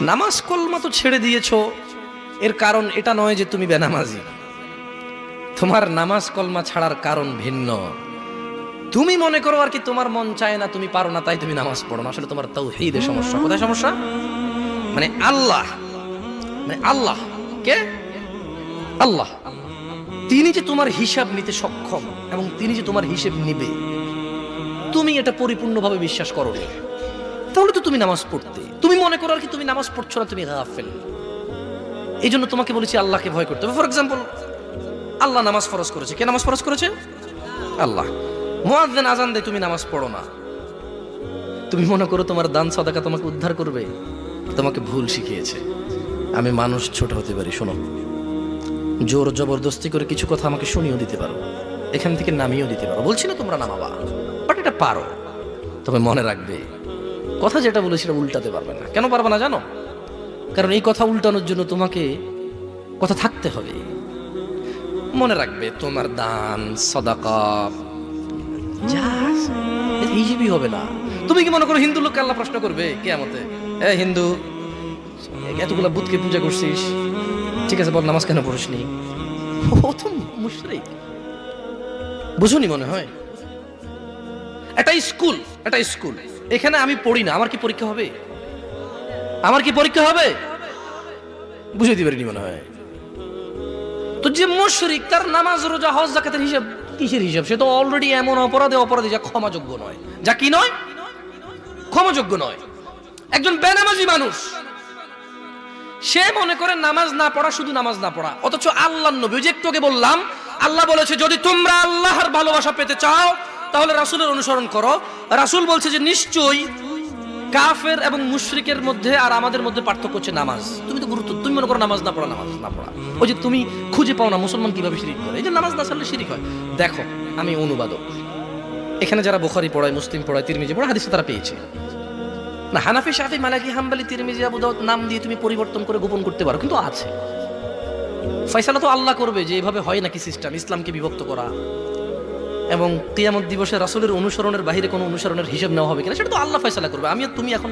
নামাজ কলমা তো ছেড়ে দিয়েছো, এর কারণ এটা নয় যে তুমি বেনামাজি। তোমার নামাজ কলমা ছাড়ার কারণ ভিন্ন। তুমি মনে করো আর কি তোমার মন চায় না, তুমি পারো না, তাই তুমি নামাজ পড়ো না। আসলে তোমার তাওহীদের সমস্যা। কোথায় সমস্যা? মানে আল্লাহ, মানে আল্লাহ কে? আল্লাহ তিনি যে তোমার হিসাব নিতে সক্ষম এবং তিনি যে তোমার হিসেব নিবে, তুমি এটা পরিপূর্ণভাবে বিশ্বাস করো না, তাহলে তো তুমি নামাজ পড়তে। তুমি মনে করো আর কি তুমি নামাজ পড়ছো না, তুমি গাফেল। এই জন্য তোমাকে বলেছি আল্লাহকে ভয় করতে হবে। ফর এক্সাম্পল, আল্লাহ নামাজ ফরজ করেছে। কে নামাজ ফরজ করেছে? আল্লাহ। মুয়াজ্জিন আজান দেয়, তুমি নামাজ পড়ো না। তুমি মনে করো তোমার দান সাদাকা তোমাকে উদ্ধার করবে? তোমাকে ভুল শিখিয়েছে। আমি মানুষ, ছোট হতে পারি। শোনো, জোর জবরদস্তি করে কিছু কথা আমাকে শুনিয়েও দিতে পারো, এখান থেকে নামিয়েও দিতে পারো। বলছি না তোমরা নামাবা, বাট এটা পারো। তবে মনে রাখবে, কথা যেটা বলে সেটা উল্টাতে পারবে না। কেন পারবে না জানো? কারণ এই কথা উল্টানোর জন্য তোমাকে কথা থাকতে হবে। মনে রাখবে, তোমার দান সাদাকা যা হিসেবই হবে না। তুমি কি মনে করো হিন্দু লোককে আল্লাহ প্রশ্ন করবে কিয়ামতে, এ হিন্দু, এতগুলা বুতকে পূজা করছিস, ঠিক আছে বল নামাজ কেন পড়িসনি? ও তো মুশরিক। বুঝুনি মনে হয়? এটা স্কুল, এটা স্কুল। এখানে আমি পড়ি না, আমার কি পরীক্ষা হবে? আমার কি পরীক্ষা হবে? বুঝে দিতে পারিনি মনে হয়। তো যে মুশরিক, তার নামাজ রোজা হজ যাকাতের হিসাব কিসের হিসাব? সে তো অলরেডি এমন অপরাধী যা ক্ষমাযোগ্য নয়। যা কি নয়? ক্ষমাযোগ্য নয়। একজন বেনামাজি মানুষ, সে মনে করে নামাজ না পড়া শুধু নামাজ না পড়া, অথচ আল্লাহর নবী, যে একটু আগে বললাম, আল্লাহ বলেছে যদি তোমরা আল্লাহর ভালোবাসা পেতে চাও তাহলে রাসূলের অনুসরণ করো। রাসূল বলছে যে নিশ্চয়ই কাফের এবং মুশরিকের মধ্যে আর আমাদের মধ্যে পার্থক্য হচ্ছে নামাজ। তুমি মনে করো নামাজ না পড়া, নামাজ না পড়া। ওই যে তুমি খুঁজে পাও না মুসলমান কিভাবে শিরিক করে, এই যে নামাজ না ছাড়লে শিরিক হয়। দেখো, আমি অনুবাদক, এখানে যারা বুখারী পড়ায়, মুসলিম পড়ায়, তিরমিজি পড়ায়, হাদিস তারা পেয়েছে না। হানাফি, শাফি, মালিকি, হাম্বলি, তিরমিজি, আবু দাউদ নাম দিয়ে তুমি পরিবর্তন করে গোপন করতে পারো, কিন্তু আছে। ফয়সালা তো আল্লাহ করবে যে এভাবে হয় নাকি সিস্টেম, ইসলামকে বিভক্ত করা এবং কিয়ামত দিবসে রাসূলের অনুসরণের বাইরে কোনো অনুসরণের হিসাব নেওয়া হবে কিনা, সেটা তো আল্লাহ ফয়সালা করবে। আমি আর তুমি এখন